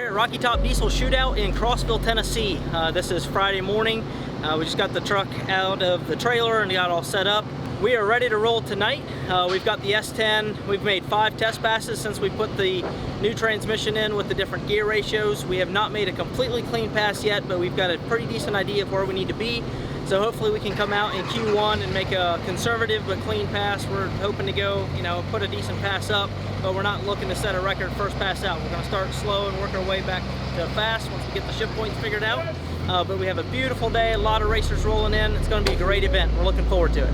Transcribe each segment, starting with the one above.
at Rocky Top Diesel Shootout in Crossville, Tennessee. This is Friday morning. We just got the truck out of the trailer and got all set up. We are ready to roll tonight. We've got the S10. We've made 5 test passes since we put the new transmission in with the different gear ratios. We have not made a completely clean pass yet, but we've got a pretty decent idea of where we need to be. So hopefully we can come out in Q1 and make a conservative but clean pass. We're hoping to go, put a decent pass up, but we're not looking to set a record first pass out. We're going to start slow and work our way back to fast once we get the ship points figured out. But we have a beautiful day, a lot of racers rolling in. It's going to be a great event. We're looking forward to it.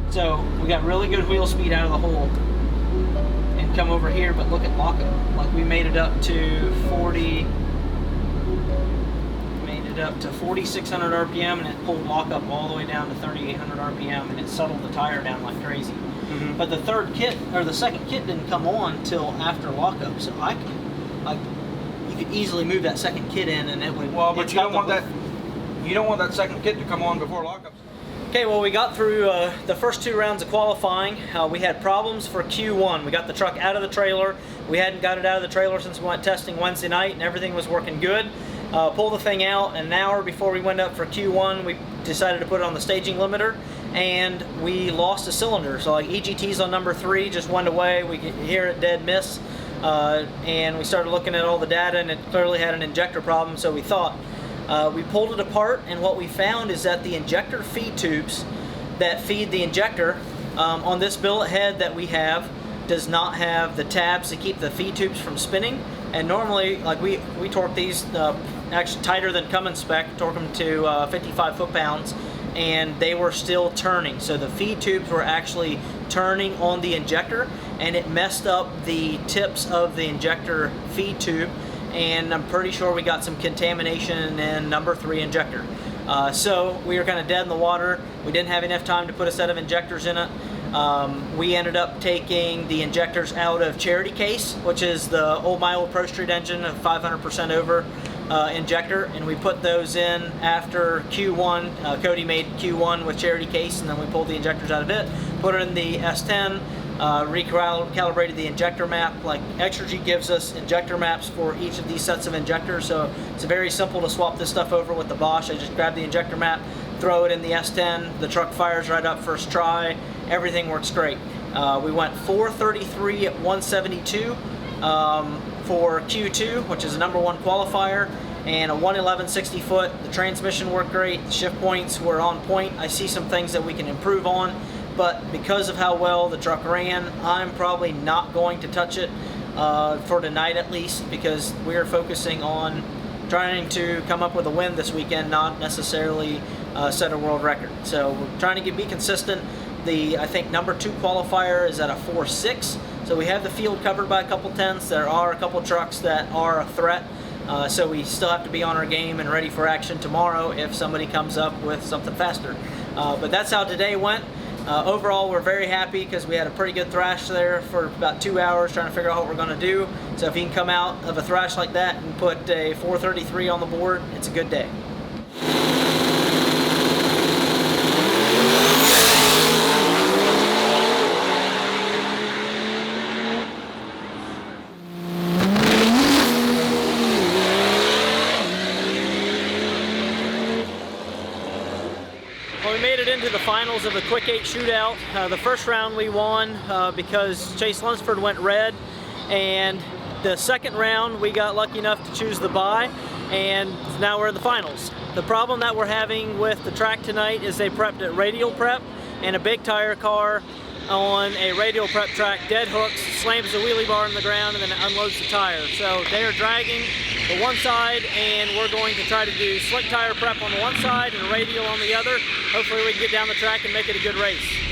So we got really good wheel speed out of the hole and come over here, but look at lockup. Like we made it up to 4,600 RPM and it pulled lockup all the way down to 3,800 RPM and it settled the tire down like crazy. Mm-hmm. But the third kit, or the second kit didn't come on till after lockup. So you could easily move that second kit in and it would... Well, but you don't want that second kit to come on before lockup. Okay, well we got through the first 2 rounds of qualifying. We had problems for Q1. We got the truck out of the trailer. We hadn't got it out of the trailer since we went testing Wednesday night and everything was working good. Pulled the thing out, and an hour before we went up for Q1, we decided to put it on the staging limiter, and we lost a cylinder. So like EGT's on number 3 just went away. We could hear it dead miss. and we started looking at all the data, and it clearly had an injector problem, so we thought. We pulled it apart, and what we found is that the injector feed tubes that feed the injector on this billet head that we have does not have the tabs to keep the feed tubes from spinning. And normally, like we torque these actually tighter than Cummins spec, torque them to 55 foot-pounds, and they were still turning. So the feed tubes were actually turning on the injector, and it messed up the tips of the injector feed tube, and I'm pretty sure we got some contamination in number 3 injector. So we were kind of dead in the water. We didn't have enough time to put a set of injectors in it. We ended up taking the injectors out of Charity Case, which is the my old Pro Street engine, a 500% over injector, and we put those in after Q1. Cody made Q1 with Charity Case, and then we pulled the injectors out of it, put it in the S10, recalibrated the injector map. Like Exergy gives us injector maps for each of these sets of injectors, so it's very simple to swap this stuff over with the Bosch. I just grab the injector map, throw it in the S10, the truck fires right up first try, everything works great. We went 433 at 172 for Q2, which is a number 1 qualifier, and a 111 60 foot. The transmission worked great, the shift points were on point. I see some things that we can improve on, but because of how well the truck ran, I'm probably not going to touch it for tonight at least, because we're focusing on trying to come up with a win this weekend, not necessarily set a world record. So we're trying to be consistent. I think number 2 qualifier is at a 4.6, so we have the field covered by a couple tenths. There are a couple trucks that are a threat, so we still have to be on our game and ready for action tomorrow if somebody comes up with something faster. But that's how today went. Overall, we're very happy because we had a pretty good thrash there for about 2 hours trying to figure out what we're going to do. So if you can come out of a thrash like that and put a 433 on the board, it's a good day. We made it into the finals of the Quick 8 Shootout. The first round we won because Chase Lunsford went red, and the second round we got lucky enough to choose the bye, and now we're in the finals. The problem that we're having with the track tonight is they prepped at radial prep, and a big tire car on a radial prep track dead hooks, slams the wheelie bar in the ground, and then unloads the tire. So they are dragging the one side, and we're going to try to do slick tire prep on the one side and radial on the other. Hopefully we can get down the track and make it a good race.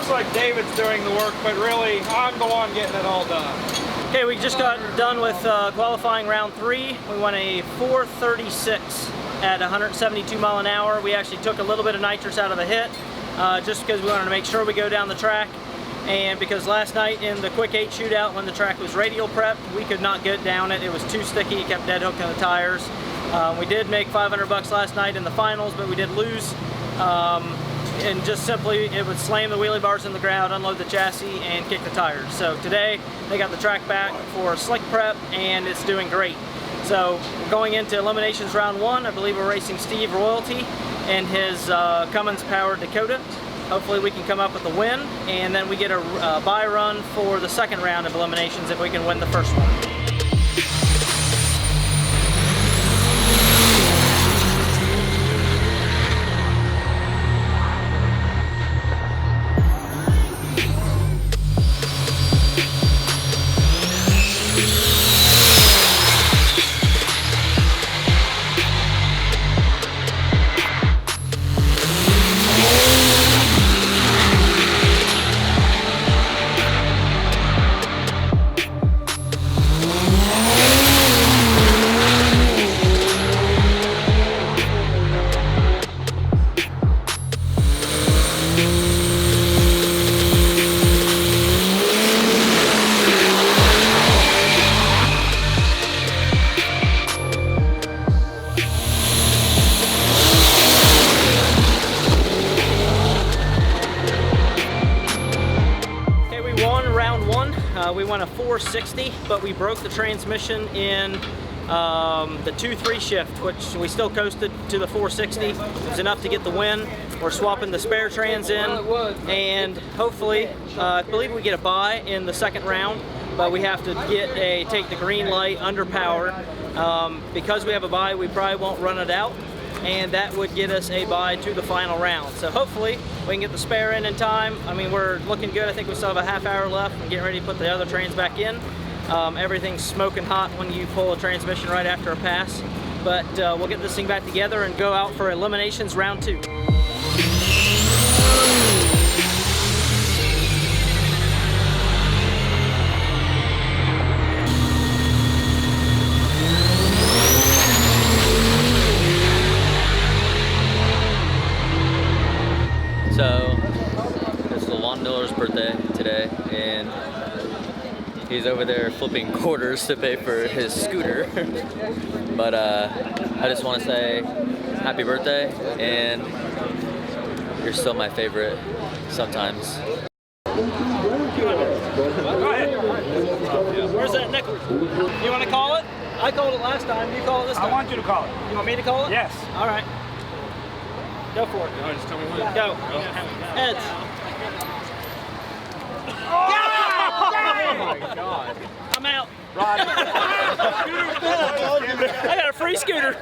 looks like David's doing the work, but really, I'm the one getting it all done. Okay, we just got done with qualifying round 3. We won a 4:36 at 172 mile an hour. We actually took a little bit of nitrous out of the hit, just because we wanted to make sure we go down the track. And because last night in the quick 8 shootout, when the track was radial prepped, we could not get down it. It was too sticky, it kept dead hooking the tires. We did make $500 last night in the finals, but we did lose. And just simply, it would slam the wheelie bars in the ground, unload the chassis, and kick the tires. So today, they got the track back for slick prep, and it's doing great. So going into eliminations round 1, I believe we're racing Steve Royalty and his Cummins powered Dakota. Hopefully we can come up with a win, and then we get a bye run for the second round of eliminations if we can win the first one. We won a 460, but we broke the transmission in the 2-3 shift, which we still coasted to the 460. It was enough to get the win. We're swapping the spare trans in, and hopefully, I believe we get a bye in the second round, but we have to take the green light under power. Because we have a bye, we probably won't run it out, and that would get us a bye to the final round. So hopefully we can get the spare in time. I mean, we're looking good. I think we still have a half hour left and getting ready to put the other trains back in. Everything's smoking hot when you pull a transmission right after a pass. But we'll get this thing back together and go out for eliminations round 2. So, it's Levon Miller's birthday today, and he's over there flipping quarters to pay for his scooter. But I just want to say happy birthday, and you're still my favorite sometimes. Go ahead. Where's that nickel? You want to call it? I called it last time. You call it this time. I want you to call it. You want me to call it? Yes. All right. Go for it. No, just tell me when. Go. Heads. Oh my God. I'm out. Rod. I got a free scooter.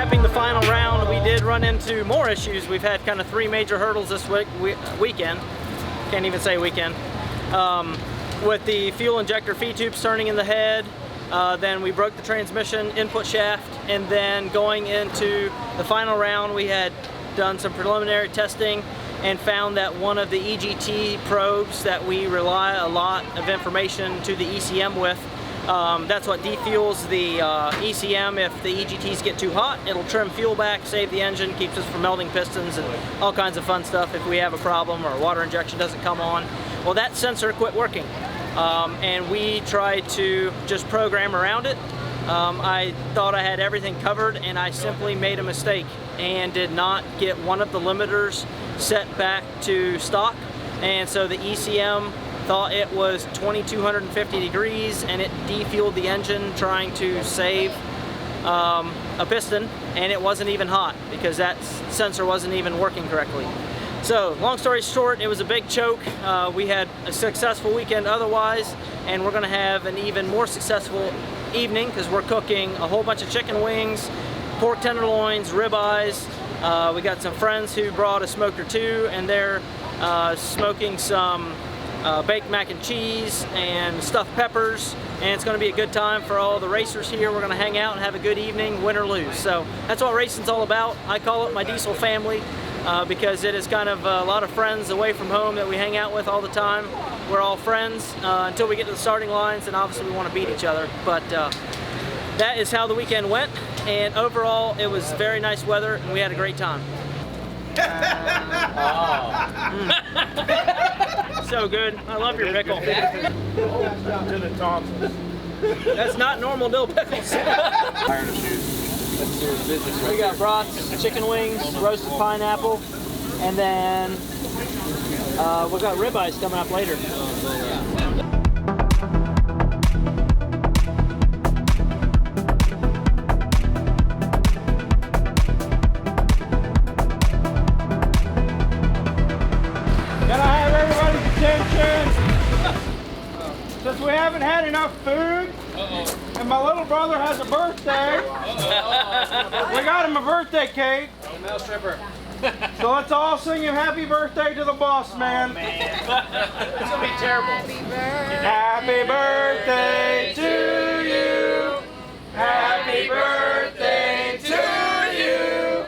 recapping the final round, we did run into more issues. We've had kind of 3 major hurdles this weekend. Can't even say weekend. With the fuel injector feed tubes turning in the head, then we broke the transmission input shaft, and then going into the final round, we had done some preliminary testing and found that one of the EGT probes that we rely a lot of information to the ECM with, that's what defuels the ECM. If the EGTs get too hot, it'll trim fuel back, save the engine, keeps us from melting pistons and all kinds of fun stuff if we have a problem or water injection doesn't come on. Well, that sensor quit working, and we tried to just program around it. I thought I had everything covered, and I simply made a mistake and did not get one of the limiters set back to stock, and so the ECM thought it was 2250 degrees and it defueled the engine trying to save a piston, and it wasn't even hot because that sensor wasn't even working correctly. So long story short, it was a big choke. We had a successful weekend otherwise, and we're gonna have an even more successful evening because we're cooking a whole bunch of chicken wings, pork tenderloins, ribeyes. We got some friends who brought a smoker too, and they're smoking some baked mac and cheese and stuffed peppers, and it's going to be a good time for all the racers here. We're going to hang out and have a good evening, win or lose. So that's what racing's all about. I call it my diesel family because it is kind of a lot of friends away from home that we hang out with all the time. We're all friends until we get to the starting lines, and obviously we want to beat each other. But that is how the weekend went, and overall it was very nice weather and we had a great time. So good. I love your pickle. That's not normal dill pickles. We got brats, chicken wings, roasted pineapple, and then we've got ribeyes coming up later. Since we haven't had enough food, and my little brother has a birthday, we got him a birthday cake. So let's all sing him happy birthday to the boss man. It's gonna be terrible. Happy birthday to you. Happy birthday to you.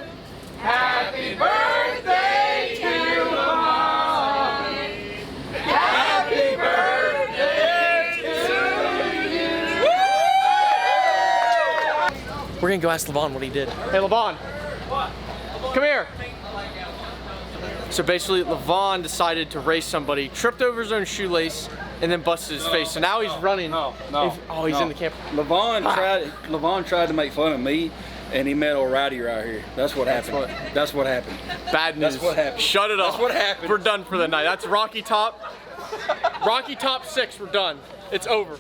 Happy birthday to you, Mom. Happy birthday to you. We're gonna go ask Levon what he did. Hey, Levon. What? Come here. So basically, Levon decided to race somebody, tripped over his own shoelace, and then busted his face. So now he's running. He's in the camp. Levon tried to make fun of me, and he met old Rowdy right here. That's what happened. That's what happened. Bad news. That's what happened. Shut it off. That's what happened. We're done for the night. That's Rocky Top. Rocky Top 6. We're done. It's over.